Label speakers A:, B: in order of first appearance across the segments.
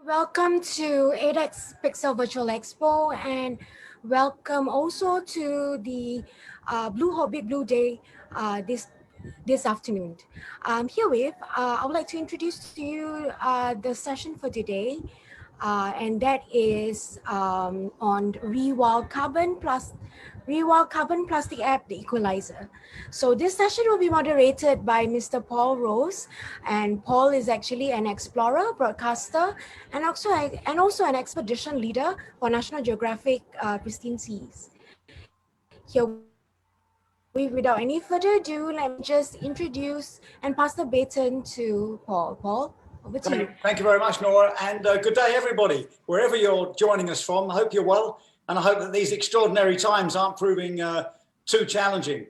A: Welcome to 8X Pixel Virtual Expo, and welcome also to the Blu Hope Big Blue Day this afternoon. Herewith, I would like to introduce to you the session for today, and that is on ReWild Carbon Plastic App, the Equalizer. So this session will be moderated by Mr. Paul Rose, and Paul is actually an explorer, broadcaster, and also an expedition leader for National Geographic Pristine Seas. Here, without any further ado, let me just introduce and pass the baton to Paul. Paul, over to you.
B: Thank you very much, Nora, and good day, everybody, wherever you're joining us from. I hope you're well, and I hope that these extraordinary times aren't proving too challenging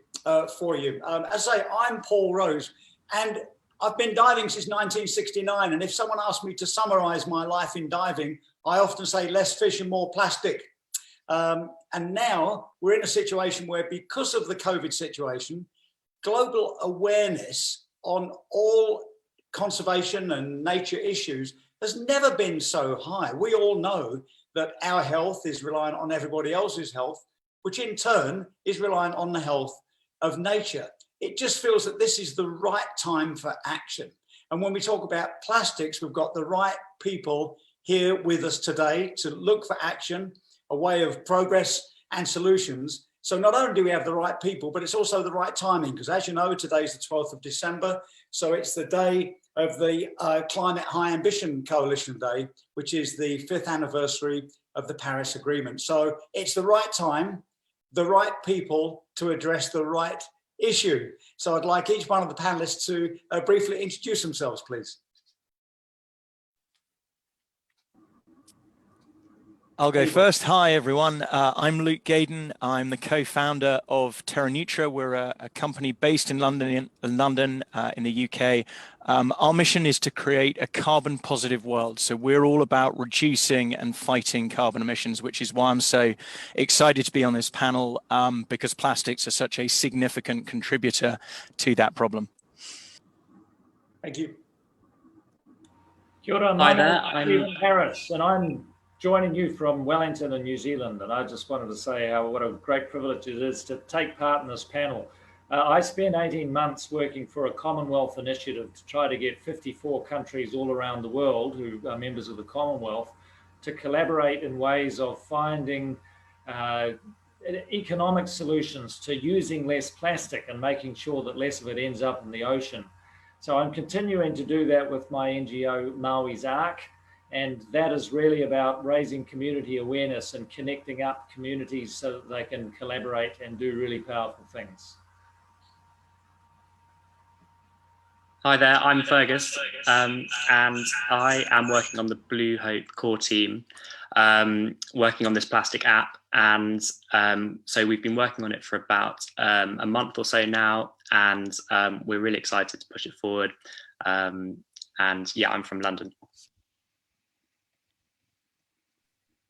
B: for you. As I say, I'm Paul Rose, and I've been diving since 1969, and if someone asked me to summarize my life in diving, I often say less fish and more plastic. And now we're in a situation where, because of the COVID situation, global awareness on all conservation and nature issues has never been so high. We all know that our health is reliant on everybody else's health, which in turn is reliant on the health of nature. It just feels that this is the right time for action. And when we talk about plastics, we've got the right people here with us today to look for action, a way of progress and solutions. So not only do we have the right people, but it's also the right timing, because as you know, today's the 12th of December. So it's the day of the Climate High Ambition Coalition Day, which is the 5th anniversary of the Paris Agreement. So it's the right time, the right people to address the right issue. So I'd like each one of the panelists to briefly introduce themselves, please.
C: I'll go first. Hi, everyone. I'm Luke Gaydon. I'm the co-founder of TerraNeutra. We're a company based in London, in the UK. Our mission is to create a carbon positive world. So we're all about reducing and fighting carbon emissions, which is why I'm so excited to be on this panel, because plastics are such a significant contributor to that problem.
B: Thank you.
D: Kia ora, my name is Stephen Harris, and I'm joining you from Wellington in New Zealand, and I just wanted to say what a great privilege it is to take part in this panel. I spent 18 months working for a Commonwealth initiative to try to get 54 countries all around the world who are members of the Commonwealth to collaborate in ways of finding economic solutions to using less plastic and making sure that less of it ends up in the ocean. So I'm continuing to do that with my NGO Maui's Ark. And that is really about raising community awareness and connecting up communities so that they can collaborate and do really powerful things.
E: Hi there, I'm Fergus, and I am working on the Blu Hope core team, working on this plastic app. And so we've been working on it for about a month or so now, and we're really excited to push it forward. And yeah, I'm from London.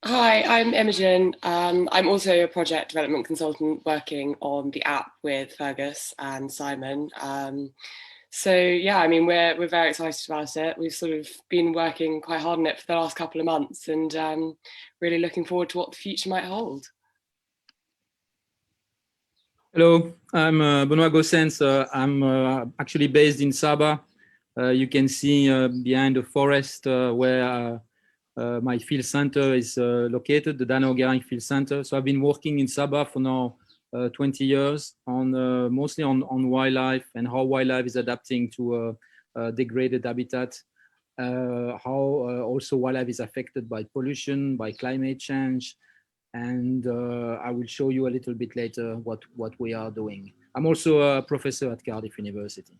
F: Hi, I'm Imogen. I'm also a project development consultant working on the app with Fergus and Simon. So yeah, I mean, we're very excited about it. We've sort of been working quite hard on it for the last couple of months, and really looking forward to what the future might hold.
G: Hello, I'm Benoit Goossens. I'm actually based in Sabah. You can see behind the forest where my field center is located, the Danau Girang field center. So I've been working in Sabah for now 20 years on mostly on wildlife and how wildlife is adapting to degraded habitat, how also wildlife is affected by pollution, by climate change. And I will show you a little bit later what we are doing. I'm also a professor at Cardiff University.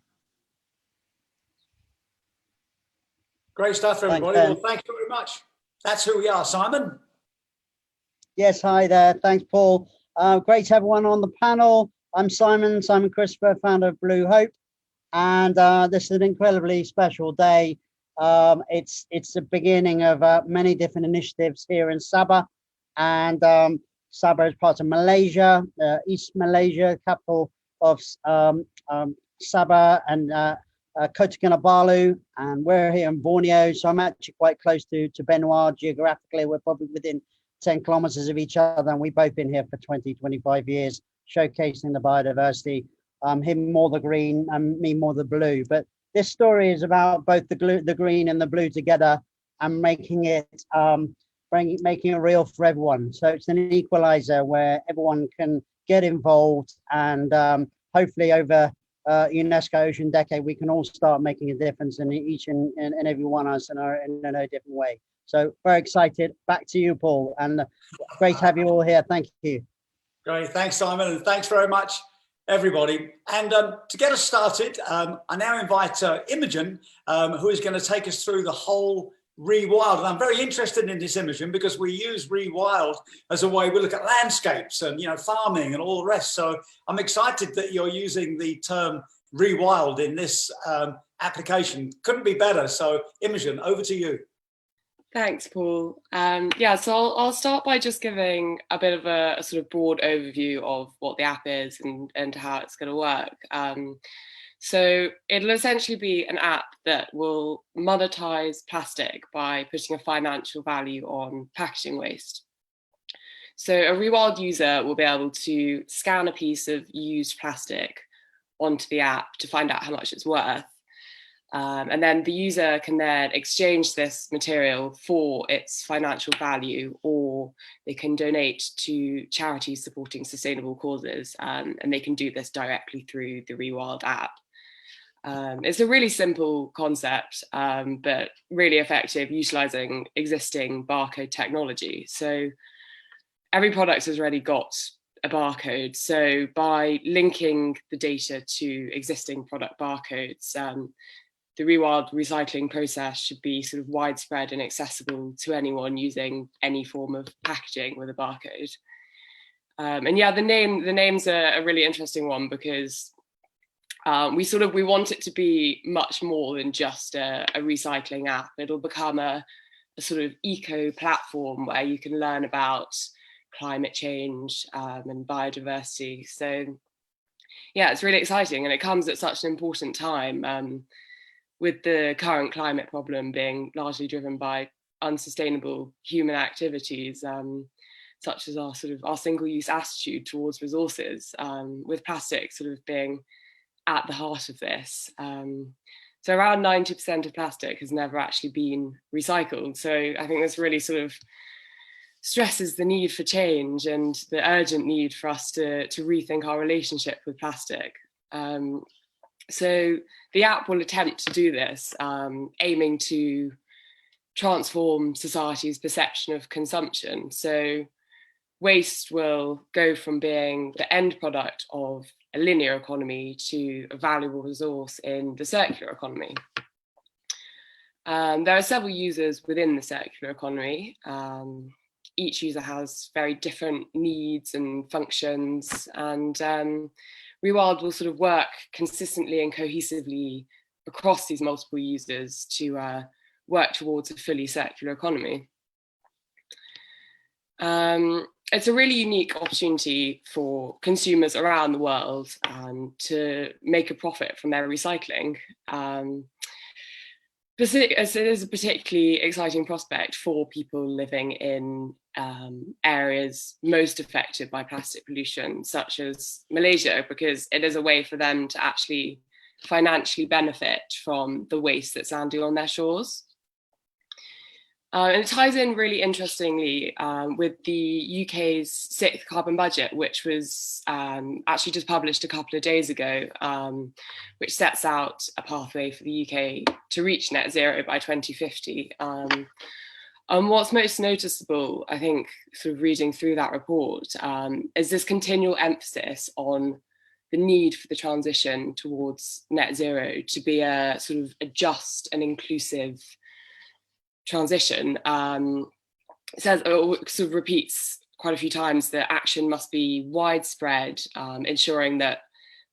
B: Great stuff, everybody. Well, thank you very much. That's who we are. Simon?
H: Yes, hi there. Thanks, Paul. Great to have everyone on the panel. I'm Simon Christopher, founder of Blu Hope. And this is an incredibly special day. It's the beginning of many different initiatives here in Sabah. And Sabah is part of Malaysia, East Malaysia, capital of Sabah, and Kota Kinabalu, and we're here in Borneo. So I'm actually quite close to Benoit geographically. We're probably within 10 kilometers of each other, and we've both been here for 20, 25 years, showcasing the biodiversity. Him more the green and me more the blue. But this story is about both the green and the blue together, and making it making it real for everyone. So it's an equalizer where everyone can get involved, and hopefully over UNESCO Ocean Decade, we can all start making a difference in each and every one of us in a different way. So very excited. Back to you, Paul, and great to have you all here. Thank you.
B: Great, thanks, Simon, and thanks very much, everybody. And to get us started, I now invite Imogen, who is going to take us through the whole ReWild. And I'm very interested in this, Imogen, because we use ReWild as a way we look at landscapes and, farming and all the rest. So I'm excited that you're using the term ReWild in this application. Couldn't be better. So Imogen, over to you.
F: Thanks, Paul. So I'll start by just giving a bit of a sort of broad overview of what the app is and how it's going to work. So it'll essentially be an app that will monetize plastic by putting a financial value on packaging waste. So a ReWild user will be able to scan a piece of used plastic onto the app to find out how much it's worth. And then the user can then exchange this material for its financial value, or they can donate to charities supporting sustainable causes, and they can do this directly through the ReWild app. It's a really simple concept, but really effective, utilizing existing barcode technology. So every product has already got a barcode. So by linking the data to existing product barcodes, the ReWild recycling process should be sort of widespread and accessible to anyone using any form of packaging with a barcode. The name's a really interesting one, because we want it to be much more than just a recycling app. It'll become a sort of eco platform where you can learn about climate change and biodiversity. So yeah, it's really exciting, and it comes at such an important time. With the current climate problem being largely driven by unsustainable human activities, such as our single-use attitude towards resources, with plastic sort of being at the heart of this. So around 90% of plastic has never actually been recycled. So I think this really sort of stresses the need for change and the urgent need for us to rethink our relationship with plastic. So the app will attempt to do this, aiming to transform society's perception of consumption. So waste will go from being the end product of a linear economy to a valuable resource in the circular economy. There are several users within the circular economy. Each user has very different needs and functions, and ReWild will sort of work consistently and cohesively across these multiple users to work towards a fully circular economy. It's a really unique opportunity for consumers around the world to make a profit from their recycling. It is a particularly exciting prospect for people living in areas most affected by plastic pollution, such as Malaysia, because it is a way for them to actually financially benefit from the waste that's landing on their shores. And it ties in really interestingly with the UK's sixth carbon budget, which was actually just published a couple of days ago, which sets out a pathway for the UK to reach net zero by 2050. And what's most noticeable, I think, sort of reading through that report, is this continual emphasis on the need for the transition towards net zero to be a sort of a just and inclusive transition. It says, sort of repeats quite a few times that action must be widespread, ensuring that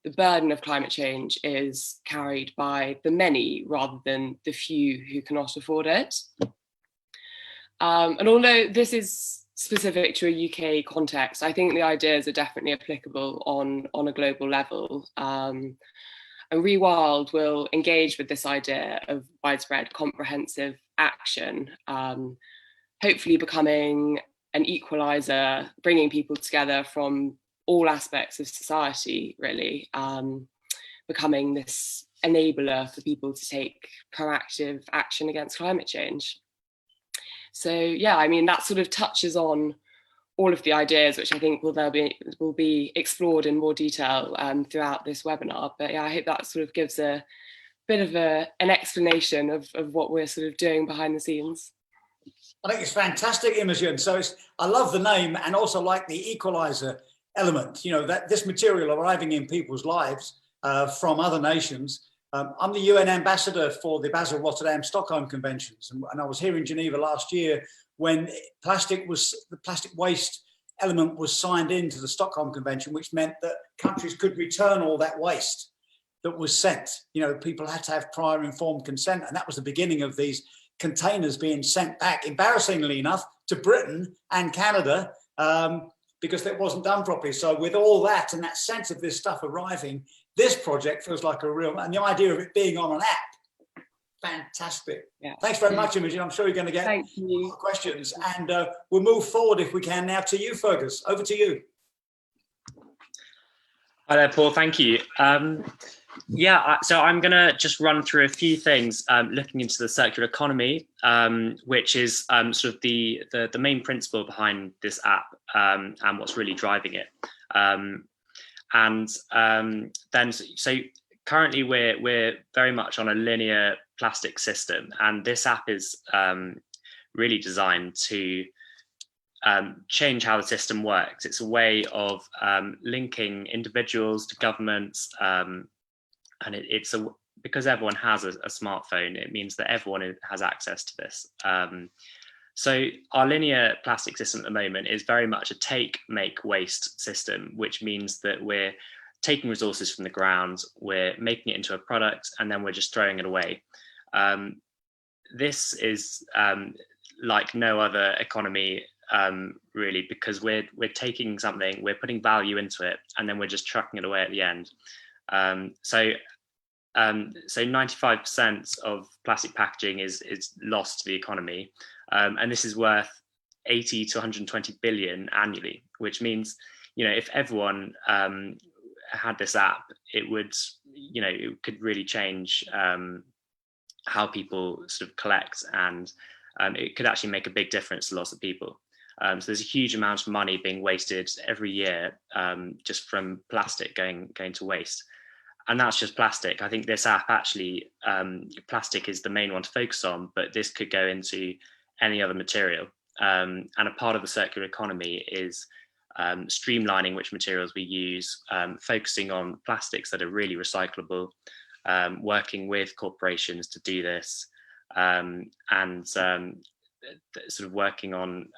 F: the burden of climate change is carried by the many rather than the few who cannot afford it. And although this is specific to a UK context, I think the ideas are definitely applicable on a global level. And ReWild will engage with this idea of widespread comprehensive action, hopefully becoming an equalizer, bringing people together from all aspects of society, really, becoming this enabler for people to take proactive action against climate change. So yeah, I mean, that sort of touches on all of the ideas, which I think will be explored in more detail throughout this webinar. But yeah, I hope that sort of gives a bit of an explanation of what we're sort of doing behind the scenes.
B: I think it's fantastic, Imogen. So I love the name, and also like the equalizer element, you know, that this material arriving in people's lives from other nations. I'm the UN ambassador for the Basel, Rotterdam, Stockholm conventions. And I was here in Geneva last year when the plastic waste element was signed into the Stockholm Convention, which meant that countries could return all that waste that was sent. You know, people had to have prior informed consent, and that was the beginning of these containers being sent back, embarrassingly enough, to Britain and Canada, because it wasn't done properly. So with all that and that sense of this stuff arriving, this project feels like a real, and the idea of it being on an app, fantastic.
F: Yeah.
B: Thanks very much, Imogen. I'm sure you're going to get more questions, and we'll move forward if we can now to you, Fergus. Over to you.
E: Hi there, Paul. Thank you. So I'm going to just run through a few things looking into the circular economy, which is sort of the main principle behind this app and what's really driving it. So currently we're very much on a linear plastic system, and this app is really designed to change how the system works. It's a way of linking individuals to governments, and because everyone has a smartphone, it means that everyone has access to this. So our linear plastic system at the moment is very much a take, make, waste system, which means that we're taking resources from the ground, we're making it into a product, and then we're just throwing it away. This is like no other economy, really, because we're taking something, we're putting value into it, and then we're just trucking it away at the end. So 95% of plastic packaging is lost to the economy, and this is worth 80 to 120 billion annually, which means, you know, if everyone had this app, it would, you know, it could really change how people sort of collect, and it could actually make a big difference to lots of people. So there's a huge amount of money being wasted every year just from plastic going to waste. And that's just plastic. I think this app actually, plastic is the main one to focus on, but this could go into any other material. And a part of the circular economy is streamlining which materials we use, focusing on plastics that are really recyclable, working with corporations to do this, and sort of working on,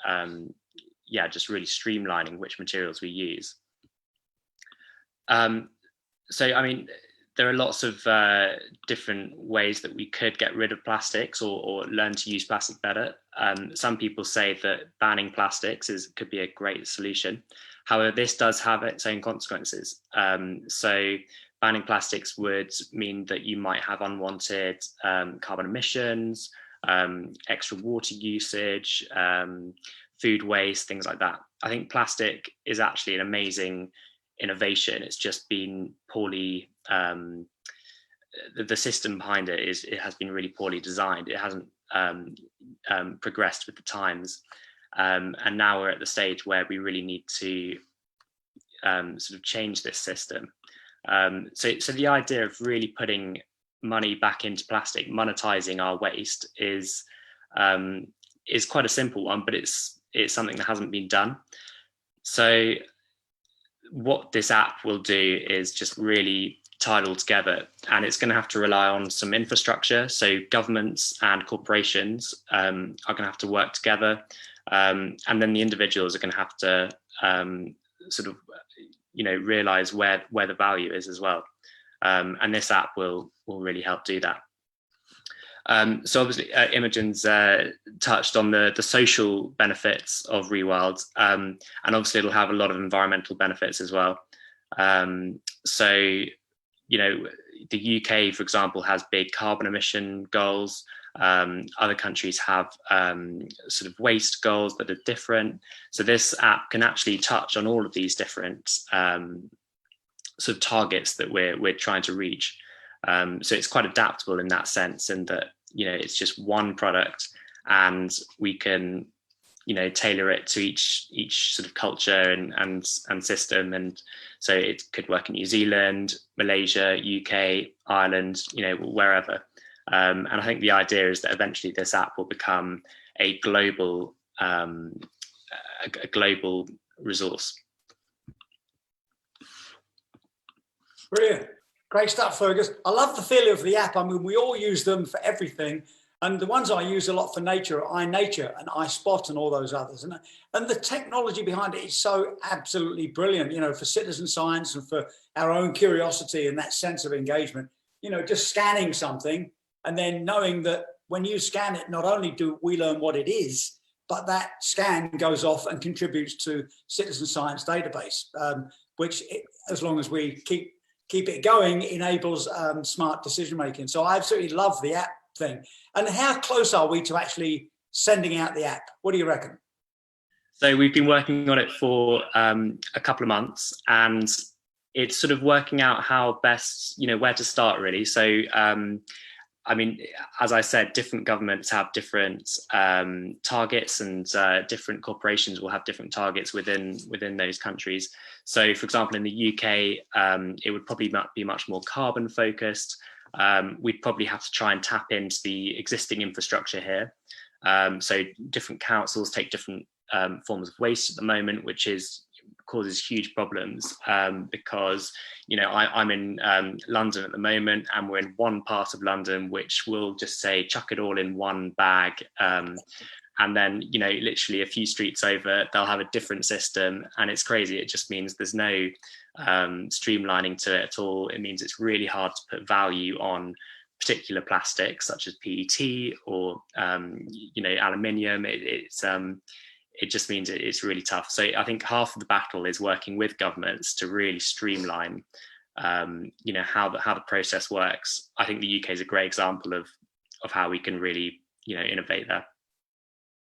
E: just really streamlining which materials we use. So, I mean, there are lots of different ways that we could get rid of plastics or learn to use plastic better. Some people say that banning plastics could be a great solution. However, this does have its own consequences. So banning plastics would mean that you might have unwanted carbon emissions, extra water usage, food waste, things like that. I think plastic is actually an amazing innovation. It's just been poorly, the system behind it has been really poorly designed. It hasn't progressed with the times, and now we're at the stage where we really need to sort of change this system. So the idea of really putting money back into plastic, monetizing our waste, is quite a simple one, but it's something that hasn't been done. So what this app will do is just really tie it all together, and it's going to have to rely on some infrastructure. So governments and corporations are going to have to work together, and then the individuals are going to have to sort of, you know, realize where the value is as well. And this app will really help do that. So obviously Imogen's touched on the social benefits of ReWild, and obviously it'll have a lot of environmental benefits as well. So you know, the UK, for example, has big carbon emission goals. Other countries have sort of waste goals that are different. So this app can actually touch on all of these different sort of targets that we're trying to reach. So it's quite adaptable in that sense, and that, you know, it's just one product, and we can, you know, tailor it to each sort of culture and system. And so it could work in New Zealand, Malaysia, UK, Ireland, you know, wherever. And I think the idea is that eventually this app will become a global resource.
B: Brilliant. Great stuff, Fergus. I love the feel of the app. I mean, we all use them for everything. And the ones I use a lot for nature are iNature and iSpot and all those others. And the technology behind it is so absolutely brilliant, you know, for citizen science and for our own curiosity and that sense of engagement. You know, just scanning something and then knowing that when you scan it, not only do we learn what it is, but that scan goes off and contributes to citizen science database, which, as long as we keep it going, enables smart decision making. So I absolutely love the app thing. And how close are we to actually sending out the app? What do you reckon?
E: So we've been working on it for a couple of months, and it's sort of working out how best, you know, where to start really. So I mean, as I said, different governments have different targets, and different corporations will have different targets within those countries. So, for example, in the UK, it would probably be much more carbon focused. We'd probably have to try and tap into the existing infrastructure here. So different councils take different forms of waste at the moment, which causes huge problems, because, you know, I'm in London at the moment, and we're in one part of London which will just say chuck it all in one bag, and then, you know, literally a few streets over they'll have a different system, and it's crazy. It just means there's no streamlining to it at all. It means it's really hard to put value on particular plastics such as PET or you know, aluminium. It just means it's really tough. So I think half of the battle is working with governments to really streamline, you know, how the process works. I think the UK is a great example of how we can really, you know, innovate there.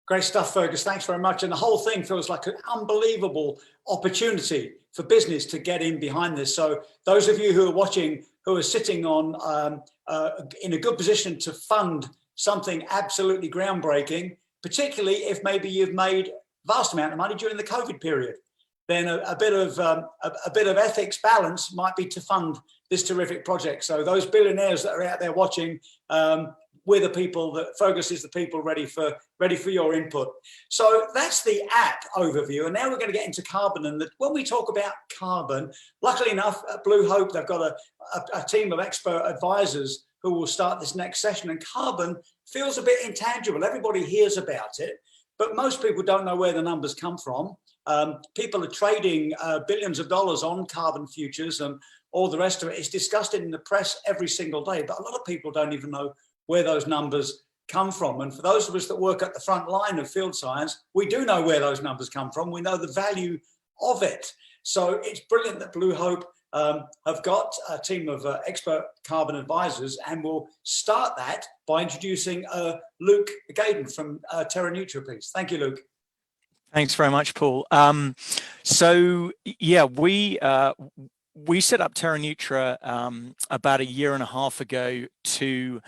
B: Great stuff, Fergus. Thanks very much. And the whole thing feels like an unbelievable opportunity for business to get in behind this. So those of you who are watching, who are sitting on in a good position to fund something absolutely groundbreaking, particularly if maybe you've made a vast amount of money during the COVID period, then a bit of ethics balance might be to fund this terrific project. So those billionaires that are out there watching, we're the people that Fergus is the people ready for your input. So that's the app overview. And now we're going to get into carbon. And when we talk about carbon, luckily enough, at Blu Hope, they've got a team of expert advisors who will start this next session. And carbon feels a bit intangible. Everybody hears about it, but most people don't know where the numbers come from. People are trading billions of dollars on carbon futures and all the rest of it. It's discussed in the press every single day, but a lot of people don't even know where those numbers come from. And for those of us that work at the front line of field science, we do know where those numbers come from. We know the value of it. So it's brilliant that Blu Hope have got a team of expert carbon advisors, and we'll start that by introducing Luke Gaydon from TerraNeutra, please. Thank you, Luke.
C: Thanks very much, Paul. So yeah, we set up TerraNeutra about 1.5 years ago to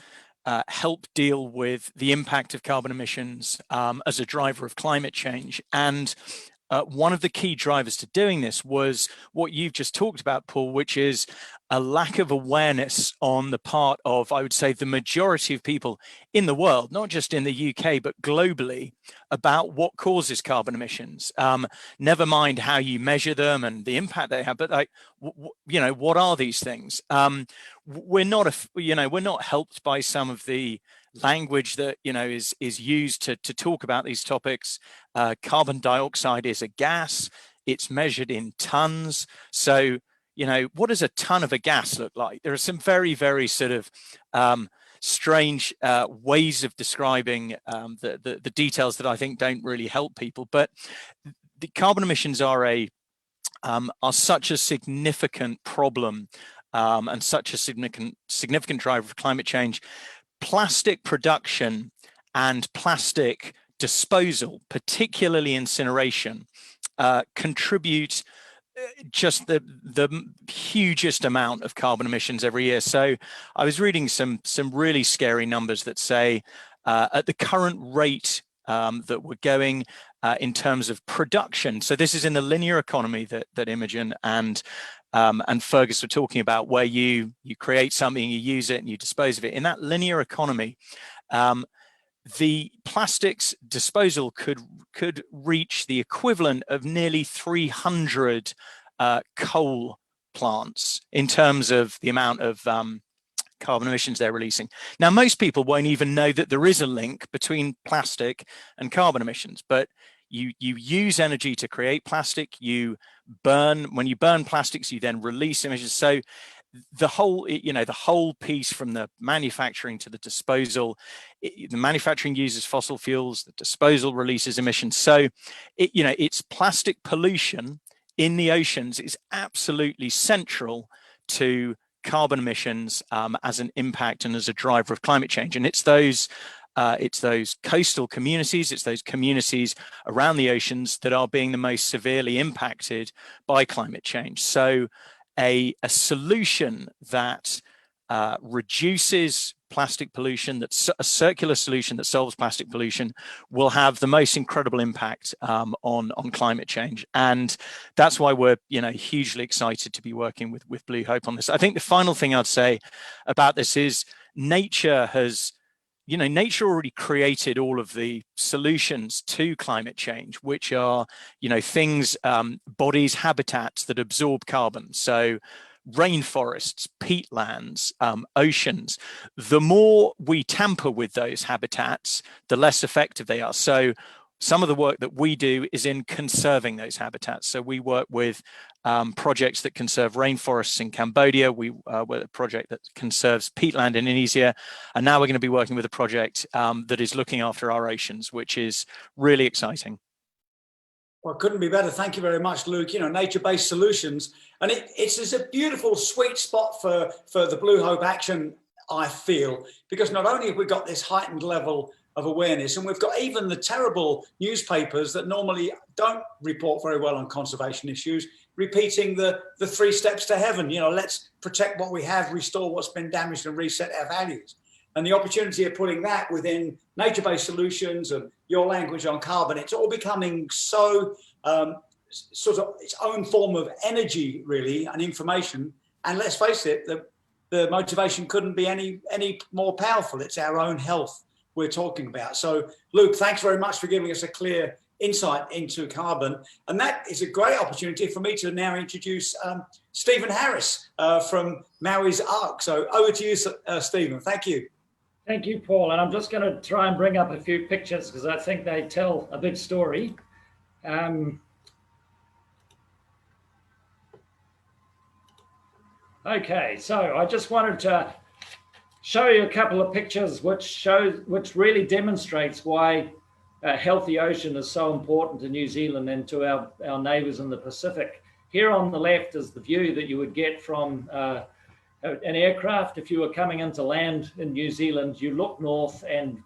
C: help deal with the impact of carbon emissions as a driver of climate change. And one of the key drivers to doing this was what you've just talked about, Paul, which is a lack of awareness on the part of, I would say, the majority of people in the world, not just in the UK, but globally, about what causes carbon emissions. Never mind how you measure them and the impact they have, but like, you know, what are these things? We're not helped by some of the language that, you know, is used to talk about these topics. Carbon dioxide is a gas. It's measured in tons. So, you know, what does a ton of a gas look like? There are some very, very sort of strange ways of describing the details that I think don't really help people. But the carbon emissions are such a significant problem and such a significant driver of climate change, plastic production and plastic disposal, particularly incineration, contribute just the hugest amount of carbon emissions every year. So I was reading some really scary numbers that say at the current rate that we're going in terms of production. So this is in the linear economy that Imogen and Fergus were talking about, where you create something, you use it, and you dispose of it. In that linear economy, the plastics disposal could reach the equivalent of nearly 300 coal plants in terms of the amount of carbon emissions they're releasing. Now, most people won't even know that there is a link between plastic and carbon emissions, but you use energy to create plastic. When you burn plastics, you then release emissions. So the whole piece, from the manufacturing to the disposal, the manufacturing uses fossil fuels, the disposal releases emissions. So it's plastic pollution in the oceans is absolutely central to carbon emissions as an impact and as a driver of climate change. And it's those coastal communities, it's those communities around the oceans that are being the most severely impacted by climate change. So a solution that reduces plastic pollution, that's a circular solution that solves plastic pollution, will have the most incredible impact on climate change. And that's why we're hugely excited to be working with Blu Hope on this. I think the final thing I'd say about this is nature already created all of the solutions to climate change, which are, things, bodies, habitats that absorb carbon. So rainforests, peatlands, oceans. The more we tamper with those habitats, the less effective they are. So some of the work that we do is in conserving those habitats. So we work with projects that conserve rainforests in Cambodia. We work with a project that conserves peatland in Indonesia. And now we're going to be working with a project that is looking after our oceans, which is really exciting.
B: Well, couldn't be better. Thank you very much, Luke. Nature-based solutions. And it's a beautiful, sweet spot for the Blu Hope action, I feel, because not only have we got this heightened level of awareness, and we've got even the terrible newspapers that normally don't report very well on conservation issues, repeating the 3 steps to heaven. Let's protect what we have, restore what's been damaged, and reset our values. And the opportunity of putting that within nature-based solutions and your language on carbon, it's all becoming so sort of its own form of energy, really, and information. And let's face it, the motivation couldn't be any more powerful. It's our own health we're talking about. So, Luke, thanks very much for giving us a clear insight into carbon. And that is a great opportunity for me to now introduce Stephen Harris from Maui's ARC. So over to you, Stephen. Thank you.
D: Thank you, Paul. And I'm just going to try and bring up a few pictures because I think they tell a big story. Okay, so I just wanted to show you a couple of pictures which really demonstrates why a healthy ocean is so important to New Zealand and to our neighbours in the Pacific. Here on the left is the view that you would get from an aircraft. If you were coming into land in New Zealand, you look north, and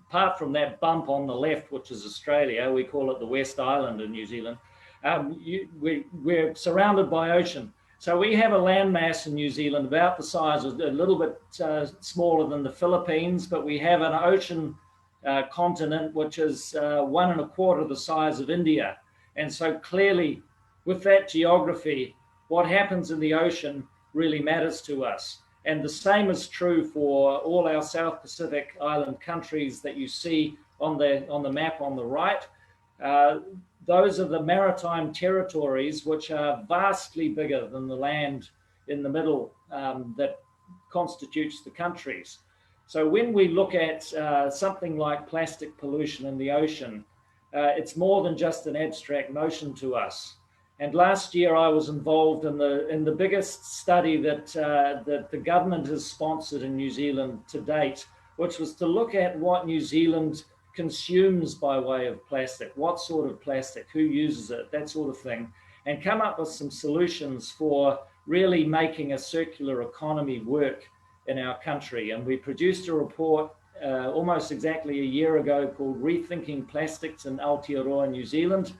D: apart from that bump on the left, which is Australia, we call it the West Island in New Zealand, we're surrounded by ocean. So we have a landmass in New Zealand about the size of a little bit smaller than the Philippines, but we have an ocean continent which is 1 1/4 the size of India. And so clearly with that geography, what happens in the ocean really matters to us. And the same is true for all our South Pacific island countries that you see on the map on the right. Those are the maritime territories which are vastly bigger than the land in the middle that constitutes the countries. So when we look at something like plastic pollution in the ocean, it's more than just an abstract notion to us. And last year I was involved in the biggest study that the government has sponsored in New Zealand to date, which was to look at what New Zealand consumes by way of plastic, what sort of plastic, who uses it, that sort of thing, and come up with some solutions for really making a circular economy work in our country. And we produced a report almost exactly a year ago called Rethinking Plastics in Aotearoa, New Zealand.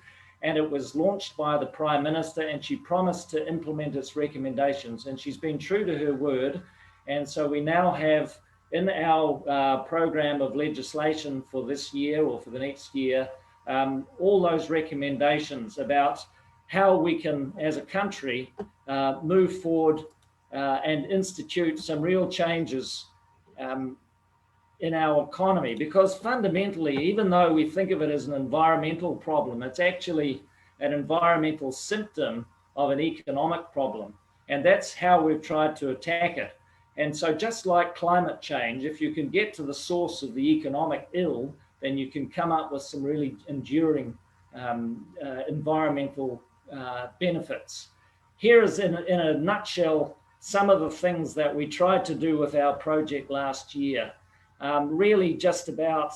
D: And it was launched by the Prime Minister, and she promised to implement its recommendations. And she's been true to her word. And so we now have in our program of legislation for this year or for the next year, all those recommendations about how we can, as a country, move forward and institute some real changes in our economy. Because fundamentally, even though we think of it as an environmental problem, it's actually an environmental symptom of an economic problem. And that's how we've tried to attack it. And so just like climate change, if you can get to the source of the economic ill, then you can come up with some really enduring environmental benefits. Here is in a nutshell some of the things that we tried to do with our project last year. Really just about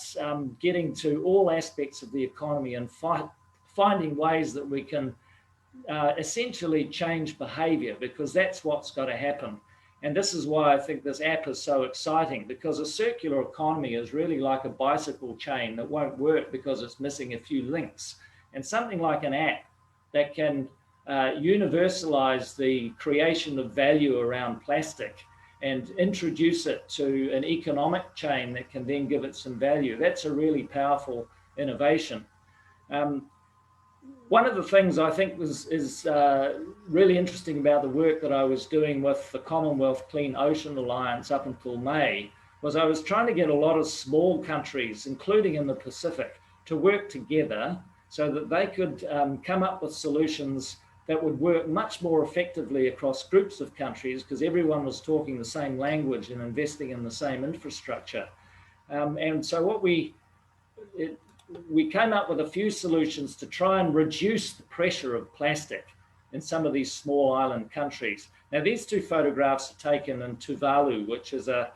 D: getting to all aspects of the economy and finding ways that we can essentially change behavior, because that's what's got to happen. And this is why I think this app is so exciting, because a circular economy is really like a bicycle chain that won't work because it's missing a few links. And something like an app that can universalize the creation of value around plastic and introduce it to an economic chain that can then give it some value, that's a really powerful innovation. One of the things I think is really interesting about the work that I was doing with the Commonwealth Clean Ocean Alliance up until May was I was trying to get a lot of small countries, including in the Pacific, to work together so that they could come up with solutions that would work much more effectively across groups of countries, because everyone was talking the same language and investing in the same infrastructure. And so what we came up with a few solutions to try and reduce the pressure of plastic in some of these small island countries. Now, these two photographs are taken in Tuvalu, which is a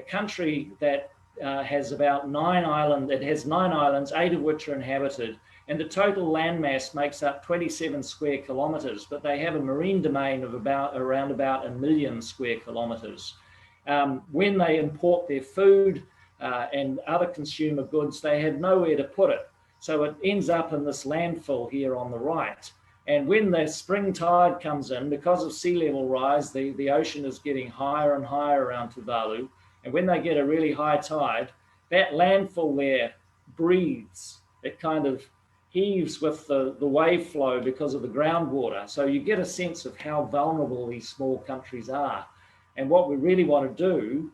D: country that has about 9 islands. It has 9 islands, 8 of which are inhabited, and the total landmass makes up 27 square kilometers, but they have a marine domain of around about 1 million square kilometers. When they import their food and other consumer goods, they have nowhere to put it. So it ends up in this landfill here on the right. And when the spring tide comes in, because of sea level rise, the ocean is getting higher and higher around Tuvalu. And when they get a really high tide, that landfill there breathes. It kind of heaves with the wave flow because of the groundwater. So you get a sense of how vulnerable these small countries are. And what we really want to do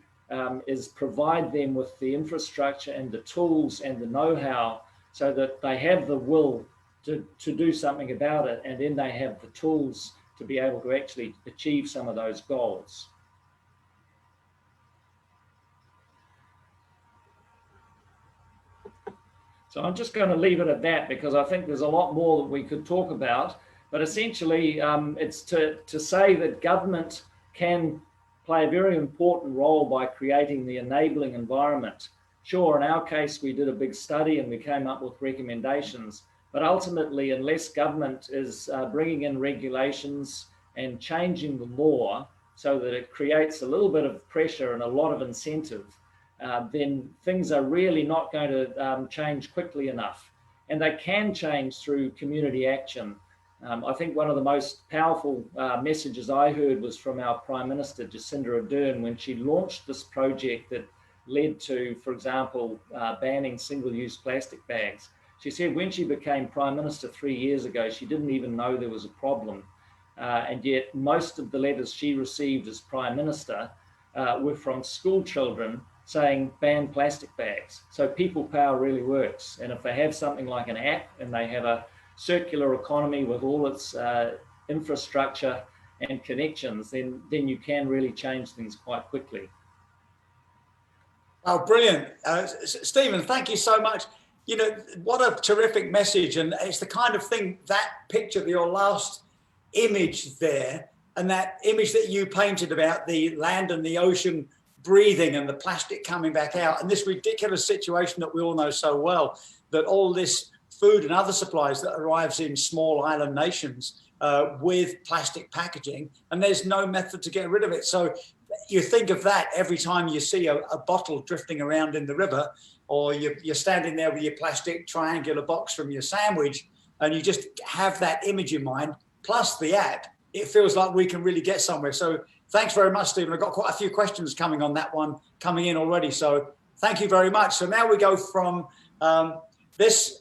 D: is provide them with the infrastructure and the tools and the know-how so that they have the will to do something about it, and then they have the tools to be able to actually achieve some of those goals. So I'm just going to leave it at that, because I think there's a lot more that we could talk about, but essentially it's to say that government can play a very important role by creating the enabling environment. Sure, in our case, we did a big study and we came up with recommendations, but ultimately, unless government is bringing in regulations and changing the law so that it creates a little bit of pressure and a lot of incentive, then things are really not going to change quickly enough. And they can change through community action. I think one of the most powerful messages I heard was from our Prime Minister, Jacinda Ardern, when she launched this project that led to, for example, banning single-use plastic bags. She said when she became Prime Minister 3 years ago, she didn't even know there was a problem. And yet most of the letters she received as Prime Minister were from school children saying ban plastic bags. So people power really works. And if they have something like an app and they have a circular economy with all its infrastructure and connections, then you can really change things quite quickly.
B: Oh, brilliant. Stephen, thank you so much. You know, what a terrific message. And it's the kind of thing, that picture, your last image there, and that image that you painted about the land and the ocean breathing and the plastic coming back out, and this ridiculous situation that we all know so well, that all this food and other supplies that arrives in small island nations with plastic packaging, and there's no method to get rid of it. So you think of that every time you see a bottle drifting around in the river, or you're standing there with your plastic triangular box from your sandwich, and you just have that image in mind, plus the app, it feels like we can really get somewhere. So thanks very much, Stephen. I've got quite a few questions coming on that one coming in already. So thank you very much. So now we go from this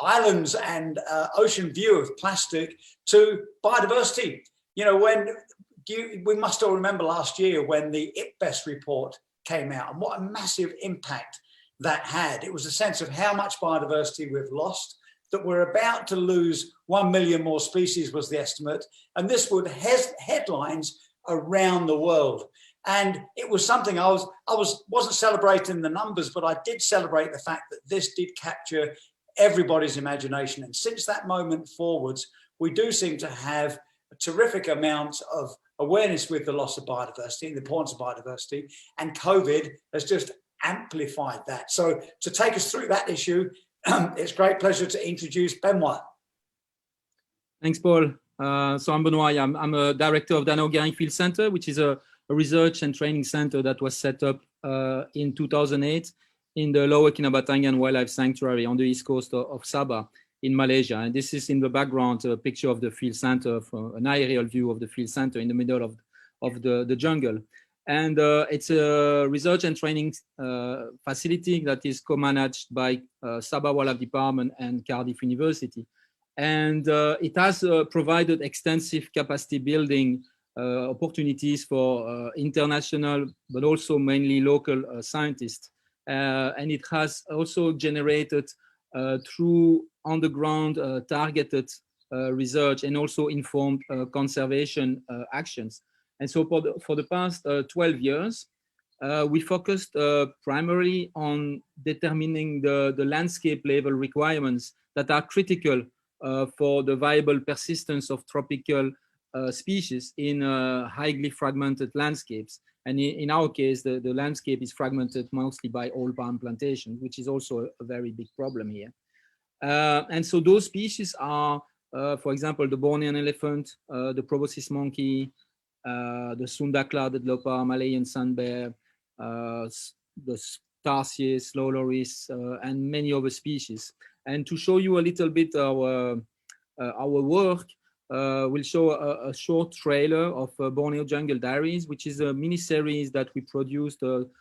B: islands and ocean view of plastic to biodiversity. You know, we must all remember last year when the IPBES report came out, and what a massive impact that had. It was a sense of how much biodiversity we've lost, that we're about to lose 1 million more species was the estimate, and this would headlines around the world. And it was something I wasn't celebrating the numbers, but I did celebrate the fact that this did capture everybody's imagination. And since that moment forwards, we do seem to have a terrific amount of awareness with the loss of biodiversity and the importance of biodiversity, and COVID has just amplified that. So to take us through that issue, it's a great pleasure to introduce Benoit.
G: Thanks, Paul. So I'm Benoit. I'm a director of Danau Girang Field Center, which is a research and training center that was set up in 2008 in the Lower Kinabatangan Wildlife Sanctuary on the east coast of Sabah in Malaysia. And this is in the background, a picture of the field center, from an aerial view of the field center in the middle of the jungle. And it's a research and training facility that is co-managed by Sabah Wildlife Department and Cardiff University. And it has provided extensive capacity building opportunities for international, but also mainly local scientists. And it has also generated through on-the-ground targeted research and also informed conservation actions. And so for the past 12 years, we focused primarily on determining the landscape level requirements that are critical for the viable persistence of tropical species in highly fragmented landscapes. And in our case, the landscape is fragmented mostly by oil palm plantation, which is also a very big problem here. And so those species are, for example, the Bornean elephant, the proboscis monkey, the Sunda clouded leopard, Malayan sun bear, the tarsiers, slow loris, and many other species. And to show you a little bit our work, we'll show a short trailer of Borneo Jungle Diaries, which is a mini-series that we produced 2-3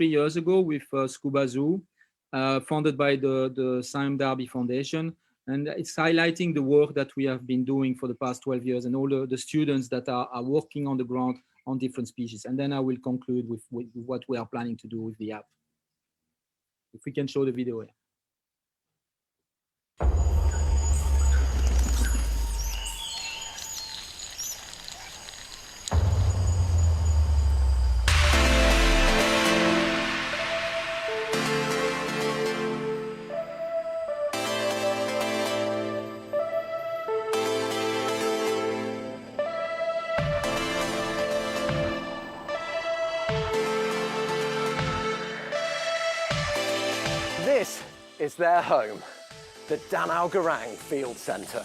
G: years ago with Scuba Zoo, funded by the Simon Darby Foundation. And it's highlighting the work that we have been doing for the past 12 years and all the students that are working on the ground on different species. And then I will conclude with what we are planning to do with the app. If we can show the video here.
I: This is their home, the Danau Girang Field Center.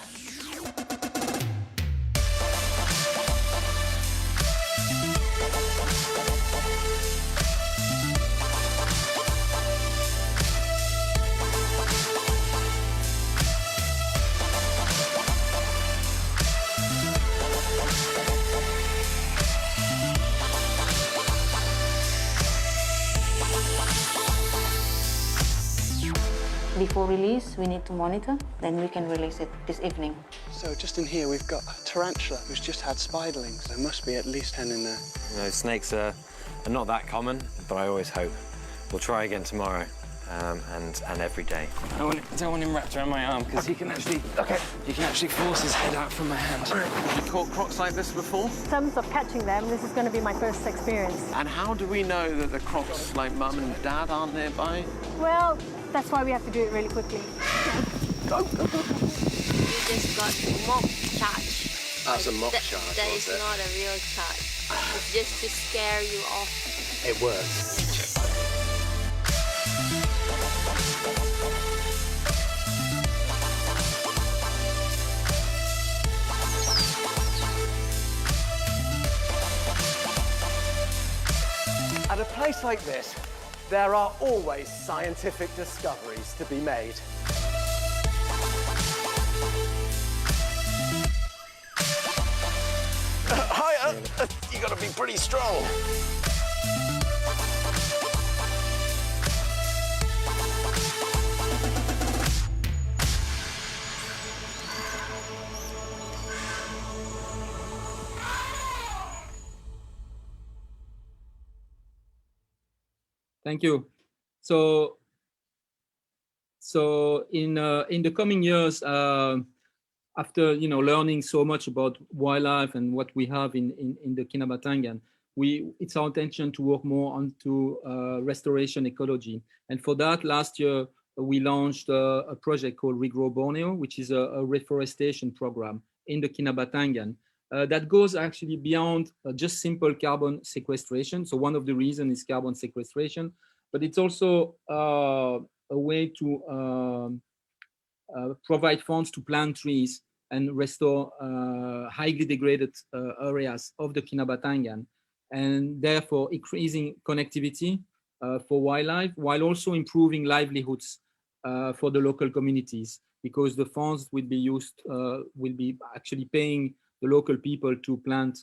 J: Before release, we need to monitor, then we can release it this evening.
I: So just in here, we've got a tarantula who's just had spiderlings. There must be at least 10 in there.
K: You know, snakes are not that common, but I always hope. We'll try again tomorrow and every day.
L: I don't want him wrapped around my arm because he can actually force his head out from my hand.
I: Have you caught crocs like this before?
M: In terms of catching them, this is going to be my first experience.
I: And how do we know that the crocs, like Mum and Dad, aren't nearby?
M: Well, that's why we have to do it really quickly.
I: Go, go, go.
N: We just got mock charge.
I: That's a mock charge,
N: That is not a real charge. It's just to scare you off.
I: It works. a place like this, there are always scientific discoveries to be made.
L: Higher! You gotta be pretty strong.
G: Thank you. So in the coming years, after learning so much about wildlife and what we have in the Kinabatangan, it's our intention to work more onto restoration ecology. And for that, last year we launched a project called Regrow Borneo, which is a reforestation program in the Kinabatangan. That goes actually beyond just simple carbon sequestration. So one of the reasons is carbon sequestration, but it's also a way to provide funds to plant trees and restore highly degraded areas of the Kinabatangan, and therefore increasing connectivity for wildlife, while also improving livelihoods for the local communities, because the funds will be used, will be actually paying the local people to plant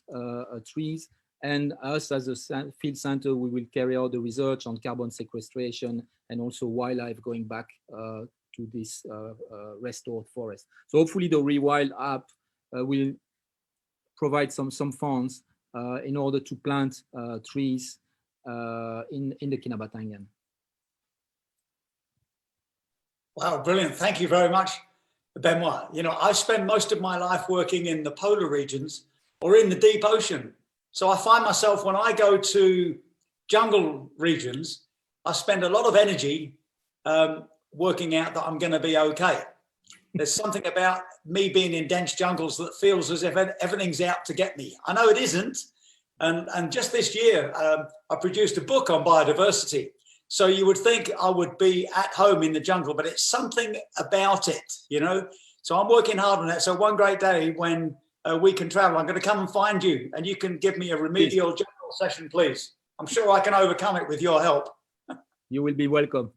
G: trees, and us as a field center, we will carry out the research on carbon sequestration and also wildlife going back to this restored forest. So hopefully the ReWild app will provide some funds in order to plant trees in the Kinabatangan.
B: Wow, brilliant. Thank you very much, Benoit. I spend most of my life working in the polar regions or in the deep ocean. So I find myself, when I go to jungle regions, I spend a lot of energy working out that I'm going to be okay. There's something about me being in dense jungles that feels as if everything's out to get me. I know it isn't. And just this year, I produced a book on biodiversity. So you would think I would be at home in the jungle, but it's something about it, So I'm working hard on that. So one great day when we can travel, I'm going to come and find you, and you can give me a remedial jungle session, please. I'm sure I can overcome it with your help.
G: You will be welcome.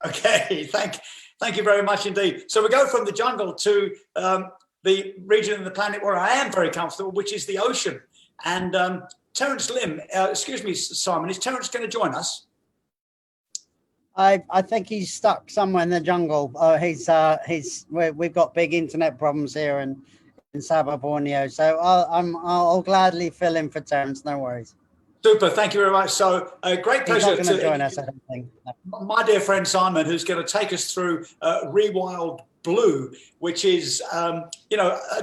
B: Okay, thank you very much indeed. So we go from the jungle to the region of the planet where I am very comfortable, which is the ocean. And Terence Lim, excuse me, Simon, is Terence going to join us?
H: I think he's stuck somewhere in the jungle. We've got big internet problems here in Sabah, Borneo. So I'll gladly fill in for Terence. No worries.
B: Super, thank you very much. So great pleasure
H: He's not going to join us, I don't think.
B: My dear friend Simon, who's going to take us through ReWild Blue, which is a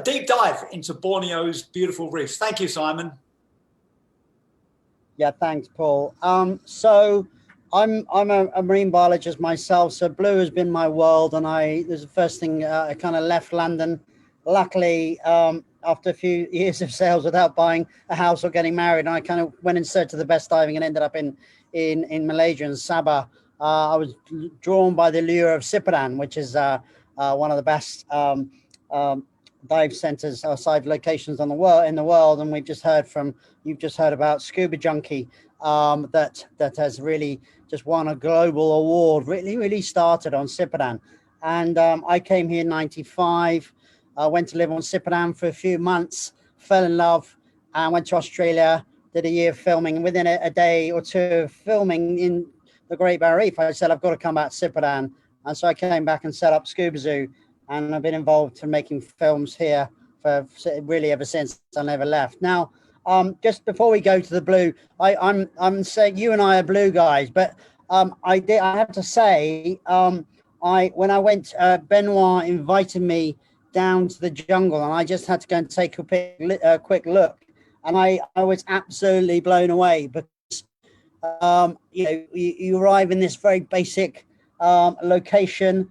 B: deep dive into Borneo's beautiful reefs. Thank you, Simon.
H: Yeah, thanks, Paul. So I'm a marine biologist myself. So blue has been my world, and this is the first thing I kind of left London. Luckily, after a few years of sales without buying a house or getting married, I kind of went in search of the best diving and ended up in Malaysia and Sabah. I was drawn by the lure of Sipadan, which is one of the best dive centers or side locations in the world. And you've just heard about Scuba Junkie, that has really just won a global award. Really started on Sipadan, and I came here in '95. I went to live on Sipadan for a few months, fell in love, and went to Australia, did a year of filming. Within a day or two of filming in the Great Barrier Reef, I said, I've got to come back to Sipadan. And so I came back and set up Scuba Zoo, and I've been involved in making films here for really ever since. I never left. Now, just before we go to the blue, I'm saying you and I are blue guys, but I have to say, when I went, Benoit invited me down to the jungle, and I just had to go and take a quick look, and I was absolutely blown away, because you arrive in this very basic location.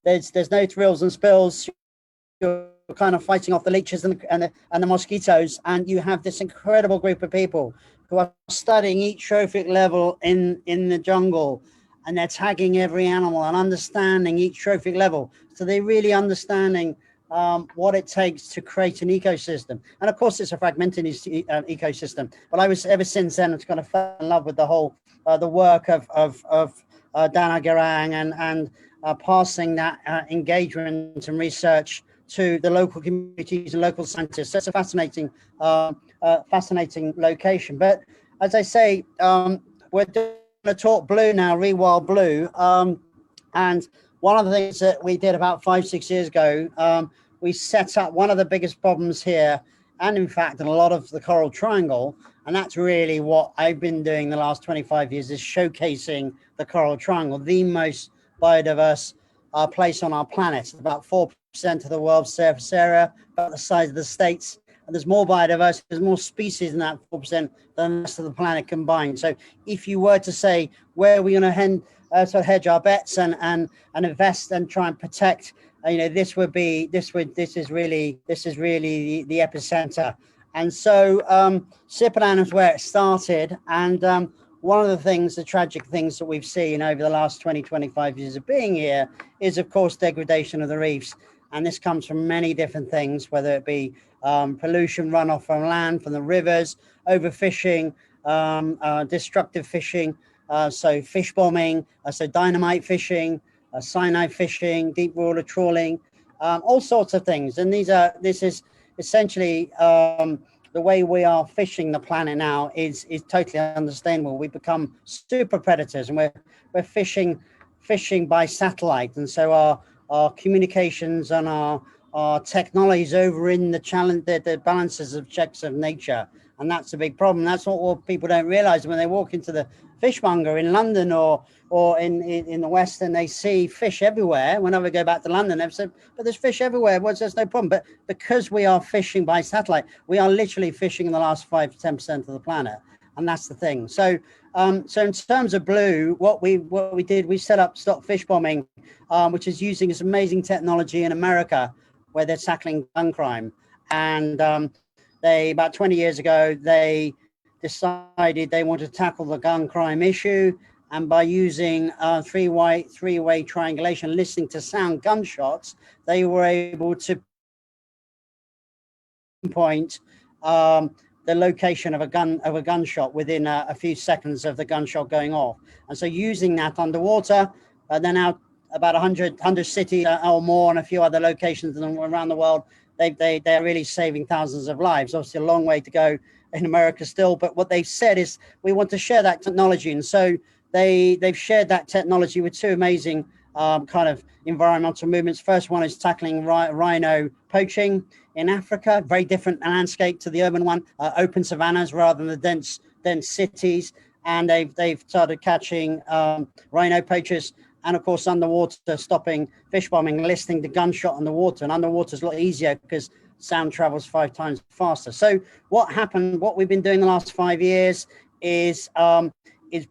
H: There's no thrills and spills. You're kind of fighting off the leeches and the mosquitoes, and you have this incredible group of people who are studying each trophic level in the jungle, and they're tagging every animal and understanding each trophic level. So they're really understanding what it takes to create an ecosystem. And of course, it's a fragmented ecosystem. But I was, ever since then, it's kind of fell in love with the whole, the work of Danau Girang and passing that engagement and research to the local communities and local scientists. So it's a fascinating, fascinating location. But as I say, we're doing a talk Blue now, ReWild Blue. And one of the things that we did about 5-6 years ago, we set up one of the biggest problems here, and in fact, in a lot of the Coral Triangle, and that's really what I've been doing the last 25 years, is showcasing the Coral Triangle, the most biodiverse place on our planet. About 4% of the world's surface area, about the size of the States. And there's more biodiversity, there's more species in that 4% than the rest of the planet combined. So if you were to say, where are we going to sort of hedge our bets and invest and try and protect, you know, this is really the epicenter. And so Sipadan is where it started. And one of the things, the tragic things that we've seen over the last 25 years of being here is, of course, degradation of the reefs. And this comes from many different things, whether it be pollution, runoff from land, from the rivers, overfishing, destructive fishing, so fish bombing, so dynamite fishing, cyanide fishing, deep water trawling, all sorts of things. And this is essentially the way we are fishing the planet now is totally understandable. We become super predators, and we're fishing by satellite, and so our communications and our technologies over in the balances of checks of nature. And that's a big problem. That's what people don't realize when they walk into the fishmonger in London or in the West, and they see fish everywhere. Whenever we go back to London, they've said, but there's fish everywhere. Well, there's no problem. But because we are fishing by satellite, we are literally fishing in the last 5 to 10% of the planet. And that's the thing. So so in terms of Blue, what we did, we set up Stop Fish Bombing, which is using this amazing technology in America where they're tackling gun crime. And they, about 20 years ago, they decided they wanted to tackle the gun crime issue. And by using three-way triangulation, listening to sound gunshots, they were able to pinpoint the location of a gunshot within a few seconds of the gunshot going off. And so using that underwater, they're now about 100 cities or more and a few other locations around the world. They're really saving thousands of lives. Obviously a long way to go in America still, but what they've said is we want to share that technology. And so they've shared that technology with two amazing kind of environmental movements. First one is tackling rhino poaching in Africa, very different landscape to the urban one, open savannas rather than the dense cities. And they've started catching rhino poachers, and of course underwater, stopping fish bombing, listening to gunshot underwater. And underwater is a lot easier because sound travels 5 times faster. So what happened, what we've been doing the last 5 years is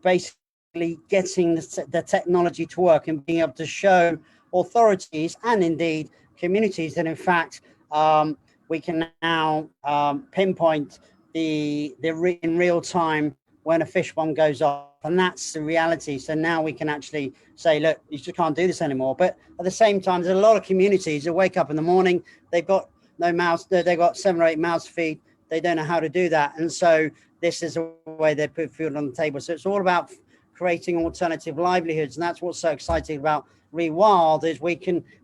H: basically getting the technology to work and being able to show authorities and indeed communities that in fact we can now pinpoint in real time when a fish bomb goes off. And that's the reality. So now we can actually say, look, you just can't do this anymore. But at the same time, there's a lot of communities that wake up in the morning, they've got no mouse, they've got 7 or 8 mouse feed, they don't know how to do that. And so this is a way they put food on the table. So it's all about creating alternative livelihoods. And that's what's so exciting about ReWild is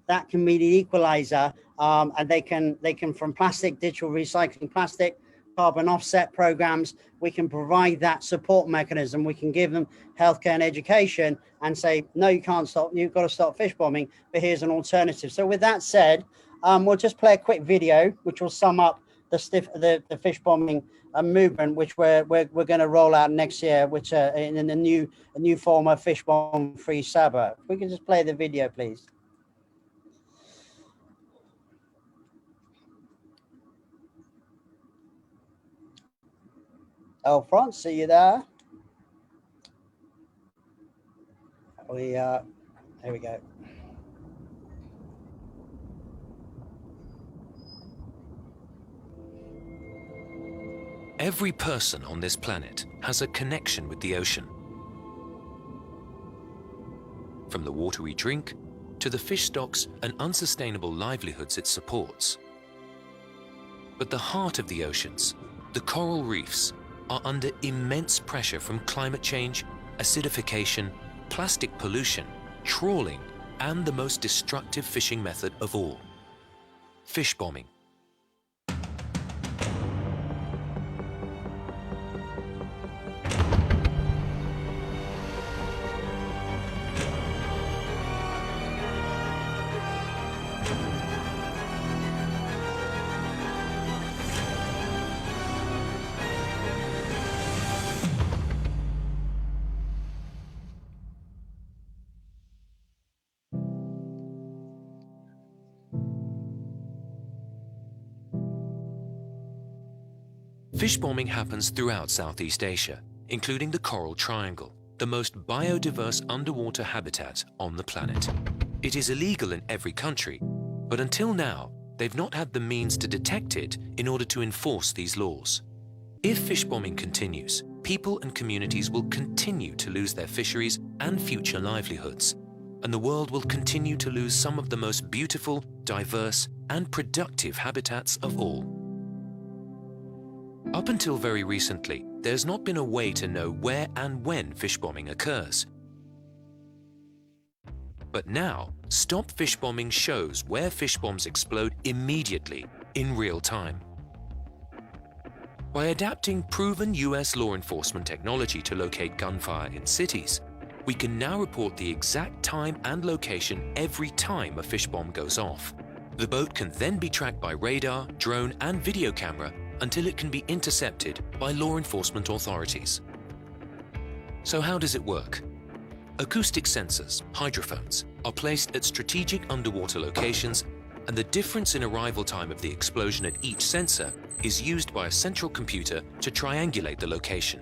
H: that can be the equalizer, and they can from plastic, digital recycling plastic, carbon offset programs, we can provide that support mechanism. We can give them healthcare and education and say, no, you can't stop, you've got to stop fish bombing, but here's an alternative. So with that said, we'll just play a quick video, which will sum up the fish bombing movement, which we're going to roll out next year, which in a new form of fish bomb free Sabah. If we can just play the video, please. Oh, France, are you there? Here we go.
O: Every person on this planet has a connection with the ocean. From the water we drink to the fish stocks and unsustainable livelihoods it supports. But the heart of the oceans, the coral reefs, are under immense pressure from climate change, acidification, plastic pollution, trawling, and the most destructive fishing method of all, fish bombing. Fish bombing happens throughout Southeast Asia, including the Coral Triangle, the most biodiverse underwater habitat on the planet. It is illegal in every country, but until now, they've not had the means to detect it in order to enforce these laws. If fish bombing continues, people and communities will continue to lose their fisheries and future livelihoods, and the world will continue to lose some of the most beautiful, diverse, and productive habitats of all. Up until very recently, there's not been a way to know where and when fish bombing occurs. But now, Stop Fish Bombing shows where fish bombs explode immediately, in real time. By adapting proven US law enforcement technology to locate gunfire in cities, we can now report the exact time and location every time a fish bomb goes off. The boat can then be tracked by radar, drone, and video camera until it can be intercepted by law enforcement authorities. So how does it work? Acoustic sensors, hydrophones, are placed at strategic underwater locations, and the difference in arrival time of the explosion at each sensor is used by a central computer to triangulate the location.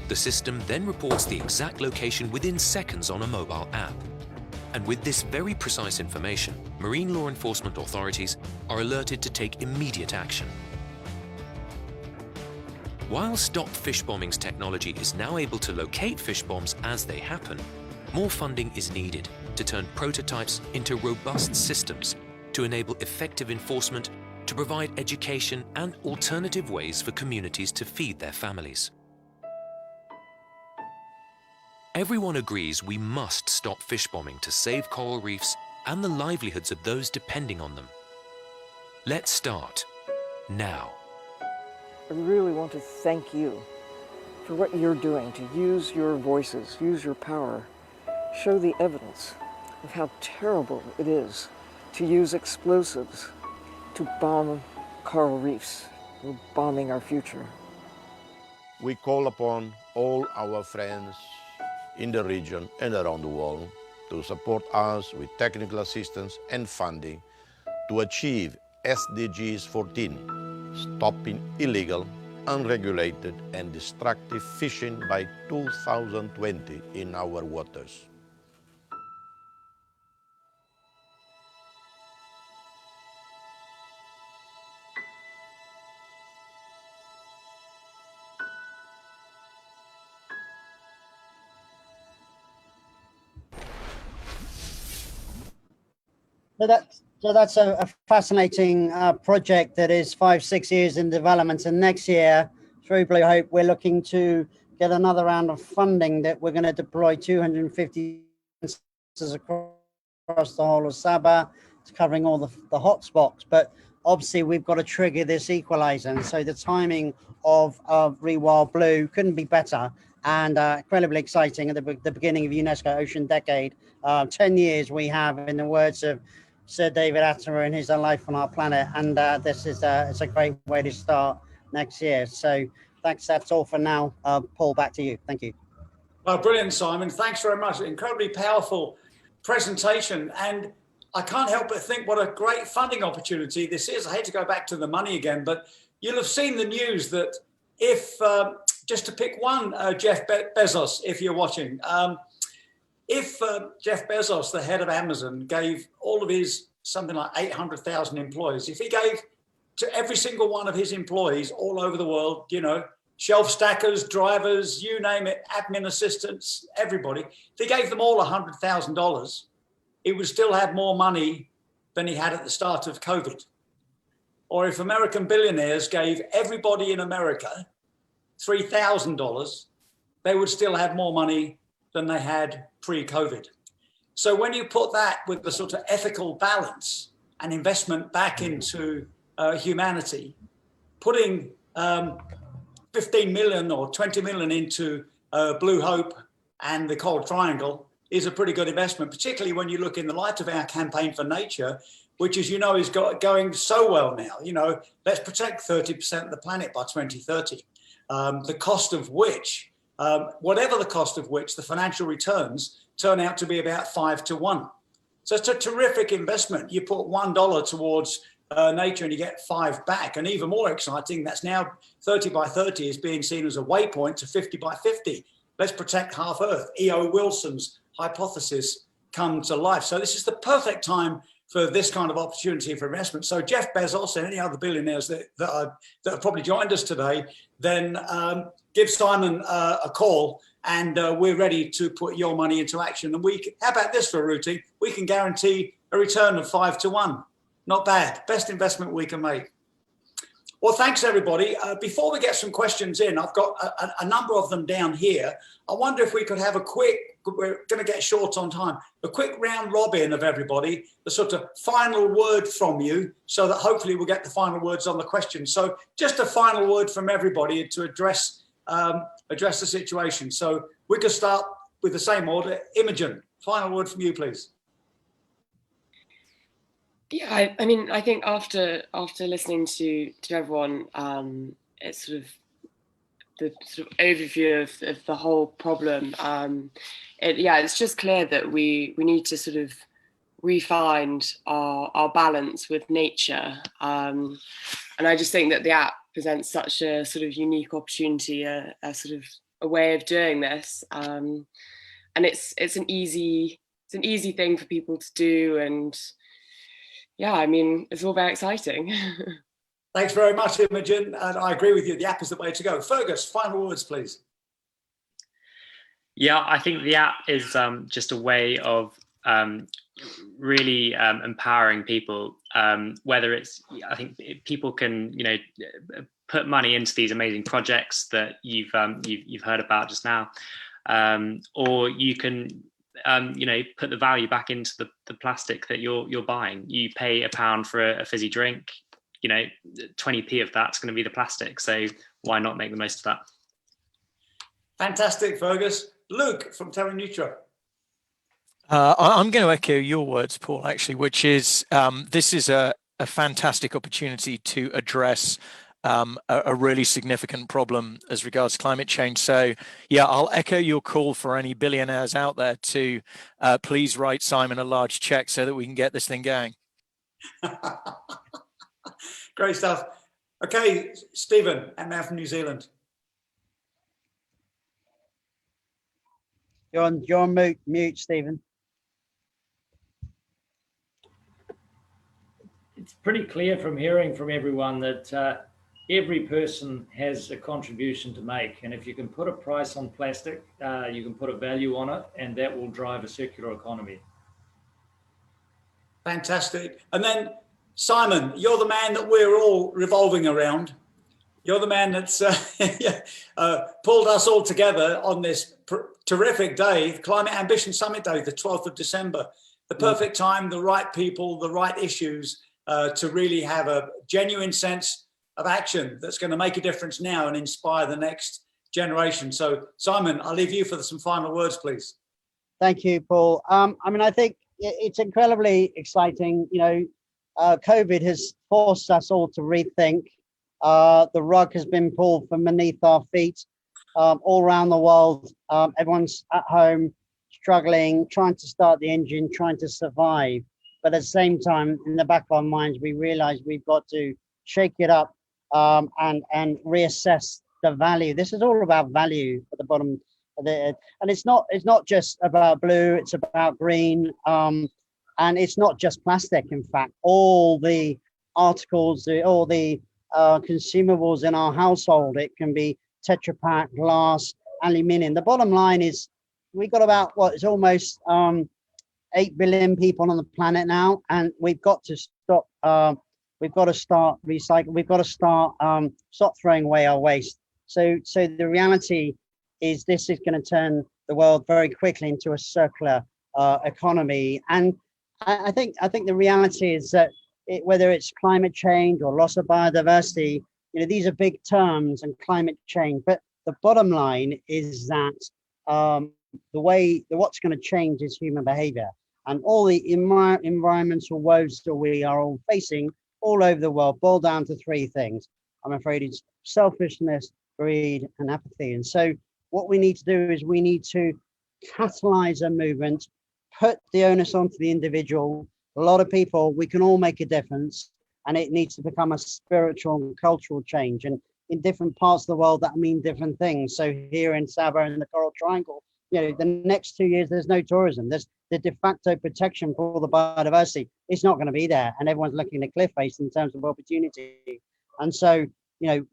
O: The system then reports the exact location within seconds on a mobile app. And with this very precise information, marine law enforcement authorities are alerted to take immediate action. While Stop Fish Bombing's technology is now able to locate fish bombs as they happen, more funding is needed to turn prototypes into robust systems to enable effective enforcement, to provide education and alternative ways for communities to feed their families. Everyone agrees we must stop fish bombing to save coral reefs and the livelihoods of those depending on them. Let's start now.
P: I really want to thank you for what you're doing, to use your voices, use your power, show the evidence of how terrible it is to use explosives to bomb coral reefs. We're bombing our future.
Q: We call upon all our friends in the region and around the world to support us with technical assistance and funding to achieve SDGs 14, stopping illegal, unregulated and destructive fishing by 2020 in our waters.
H: So that's a fascinating project that is 5-6 years in development, and next year through Blu Hope we're looking to get another round of funding that we're going to deploy 250 sensors across the whole of Sabah, covering all the hotspots. But obviously we've got to trigger this equalizer, and so the timing of ReWild Blue couldn't be better, and incredibly exciting at the beginning of UNESCO Ocean Decade. 10 years we have, in the words of Sir David Attenborough in his own Life on Our Planet, and this is it's a great way to start next year. So thanks, that's all for now. Paul, back to you. Thank you.
B: Oh, brilliant, Simon. Thanks very much. Incredibly powerful presentation. And I can't help but think what a great funding opportunity this is. I hate to go back to the money again, but you'll have seen the news that if, just to pick one, Jeff Bezos, if you're watching, if Jeff Bezos, the head of Amazon, gave all of his something like 800,000 employees, if he gave to every single one of his employees all over the world, you know, shelf stackers, drivers, you name it, admin assistants, everybody, if he gave them all $100,000, he would still have more money than he had at the start of COVID. Or if American billionaires gave everybody in America $3,000, they would still have more money than they had pre-COVID. So when you put that with the sort of ethical balance and investment back into humanity, putting 15 million or 20 million into Blu Hope and the Coral Triangle is a pretty good investment, particularly when you look in the light of our campaign for nature, which, as you know, is going so well now. You know, let's protect 30% of the planet by 2030. The cost of which, whatever the cost of which, the financial returns turn out to be about 5 to 1. So it's a terrific investment. You put $1 towards nature and you get 5 back. And even more exciting, that's now 30 by 30 is being seen as a waypoint to 50 by 50. Let's protect half Earth. E.O. Wilson's hypothesis come to life. So this is the perfect time for this kind of opportunity for investment. So Jeff Bezos and any other billionaires that have probably joined us today, then give Simon a call, and we're ready to put your money into action. And how about this for Ruti? We can guarantee a return of 5 to 1. Not bad. Best investment we can make. Well, thanks, everybody. Before we get some questions in, I've got a number of them down here. I wonder if we could have we're going to get short on time, a quick round robin of everybody, the sort of final word from you, so that hopefully we'll get the final words on the question. So just a final word from everybody to address the situation. So we could start with the same order. Imogen, final word from you, please.
F: Yeah, I mean, I think after listening to everyone, it's sort of the sort of overview of the whole problem. It's just clear that we need to sort of re-find our balance with nature, and I just think that the app presents such a sort of unique opportunity, a sort of a way of doing this, and it's an easy thing for people to do, and yeah, I mean, it's all very exciting.
B: Thanks very much, Imogen. And I agree with you. The app is the way to go. Fergus, final words, please.
E: Yeah, I think the app is just a way of really empowering people. Whether it's, I think people can, put money into these amazing projects that you've heard about just now, or you can put the value back into the plastic that you're buying. You pay £1 for a fizzy drink, 20p of that's going to be the plastic. So why not make the most of that?
B: Fantastic, Fergus. Luke from TerraNeutra.
C: I'm going to echo your words, Paul, actually, which is this is a fantastic opportunity to address a really significant problem as regards climate change. So yeah, I'll echo your call for any billionaires out there to please write Simon a large check so that we can get this thing going.
B: Great stuff. Okay, Stephen, and now from New Zealand.
H: You're on mute, Stephen.
D: It's pretty clear from hearing from everyone that every person has a contribution to make. And if you can put a price on plastic, you can put a value on it, and that will drive a circular economy.
B: Fantastic. And then, Simon, you're the man that we're all revolving around. You're the man that's pulled us all together on this terrific day, Climate Ambition Summit Day, the 12th of December. The perfect time, the right people, the right issues to really have a genuine sense of action that's going to make a difference now and inspire the next generation. So, Simon, I'll leave you for some final words, please.
H: Thank you, Paul. I mean, I think it's incredibly exciting. COVID has forced us all to rethink. The rug has been pulled from beneath our feet all around the world. Everyone's at home, struggling, trying to start the engine, trying to survive. But at the same time, in the back of our minds, we realize we've got to shake it up and reassess the value. This is all about value at the bottom of it. And it's not just about blue, it's about green. And it's not just plastic, in fact. All the articles, all the consumables in our household, it can be Tetra Pak, glass, aluminium. The bottom line is we got about it's almost 8 billion people on the planet now, and we've got to stop. We've got to start recycling. We've got to start stop throwing away our waste. So the reality is this is going to turn the world very quickly into a circular economy. And I think the reality is that whether it's climate change or loss of biodiversity, these are big terms, and climate change. But the bottom line is that what's going to change is human behavior, and all the environmental woes that we are all facing all over the world boil down to 3 things. I'm afraid it's selfishness, greed, and apathy. And so what we need to do is we need to catalyze a movement, put the onus onto the individual. A lot of people, we can all make a difference, and it needs to become a spiritual and cultural change. And in different parts of the world, that mean different things. So here in Sabah and the Coral Triangle, the next 2 years, there's no tourism. There's the de facto protection for all the biodiversity. It's not going to be there. And everyone's looking at a cliff face in terms of opportunity. And so,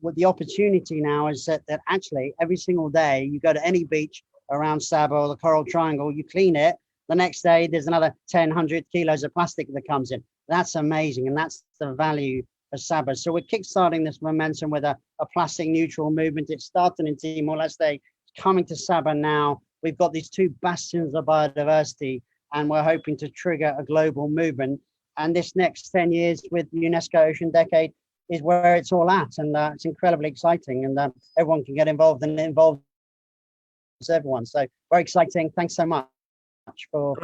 H: what the opportunity now is that actually every single day you go to any beach around Sabah or the Coral Triangle, you clean it. The next day, there's another 100 kilos of plastic that comes in. That's amazing. And that's the value of Sabah. So we're kickstarting this momentum with a plastic neutral movement. It started in Timor-Leste, it's coming to Sabah now. We've got these 2 bastions of biodiversity, and we're hoping to trigger a global movement. And this next 10 years with UNESCO Ocean Decade is where it's all at. And it's incredibly exciting, and everyone can get involved, and it involves everyone. So very exciting. Thanks so much for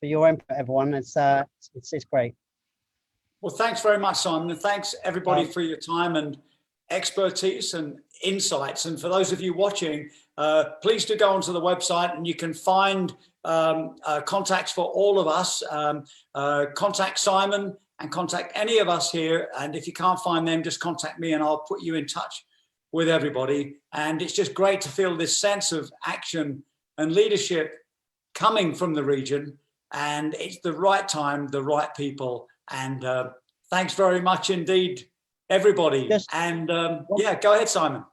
H: your input, everyone. It's great.
B: Well, thanks very much, Simon, and thanks everybody for your time and expertise and insights. And for those of you watching, please do go onto the website, and you can find contacts for all of us. Contact Simon and contact any of us here. And if you can't find them, just contact me, and I'll put you in touch with everybody. And it's just great to feel this sense of action and leadership coming from the region. And it's the right time, the right people. And thanks very much indeed, everybody. Yeah, go ahead, Simon.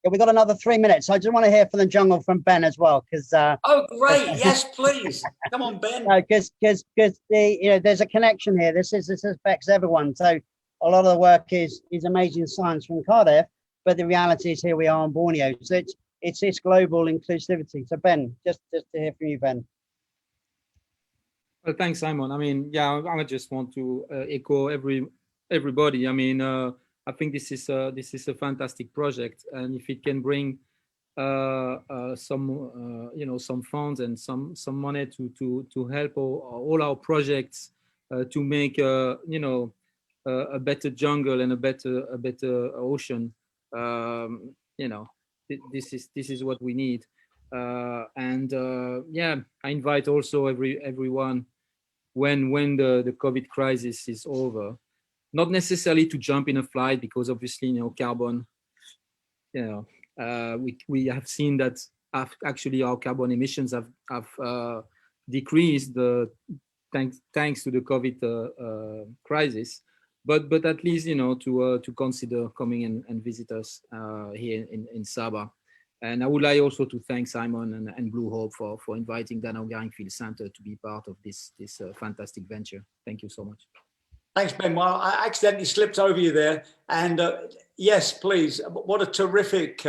H: Yeah, we got another 3 minutes. I just want to hear from the jungle from Ben as well, because.
B: Oh, great! Yes, please. Come on, Ben.
H: Because there's a connection here. This affects everyone. So a lot of the work is amazing science from Cardiff, but the reality is here we are on Borneo. So it's this global inclusivity. So Ben, just to hear from you, Ben.
G: Well, thanks, Simon. I mean, yeah, I just want to echo everybody. I mean, I think this is a fantastic project, and if it can bring some funds and some money to help all our projects to make a better jungle and a better ocean, this is what we need. Yeah, I invite also everyone when the COVID crisis is over, not necessarily to jump in a flight, because obviously carbon, we have seen that actually our carbon emissions have decreased thanks to the COVID crisis. But at least to consider coming and visit us here in Sabah. And I would like also to thank Simon and Blu Hope for inviting Danau Girang Field Center to be part of this fantastic venture. Thank you so much.
B: Thanks, Ben. Well, I accidentally slipped over you there. And yes, please, what a terrific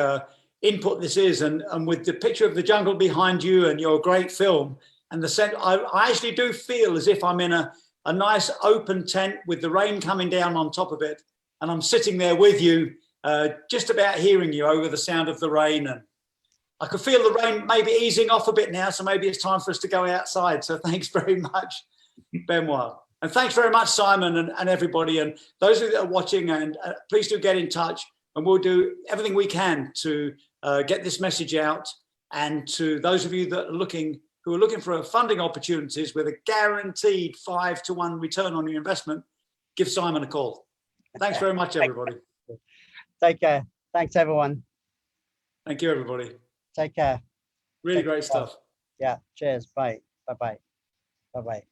B: input this is. And with the picture of the jungle behind you and your great film, and the scent, I actually do feel as if I'm in a nice open tent with the rain coming down on top of it. And I'm sitting there with you, just about hearing you over the sound of the rain. And I could feel the rain maybe easing off a bit now, so maybe it's time for us to go outside. So thanks very much, Benoit. And thanks very much, Simon, and everybody. And those of you that are watching, and please do get in touch, and we'll do everything we can to get this message out. And to those of you that are who are looking for funding opportunities with a guaranteed 5-to-1 return on your investment, give Simon a call. Thanks very much, everybody.
H: Take care. Thanks, everyone.
B: Thank you, everybody.
H: Take care.
B: Really great stuff.
H: Yeah. Cheers. Bye. Bye-bye. Bye-bye.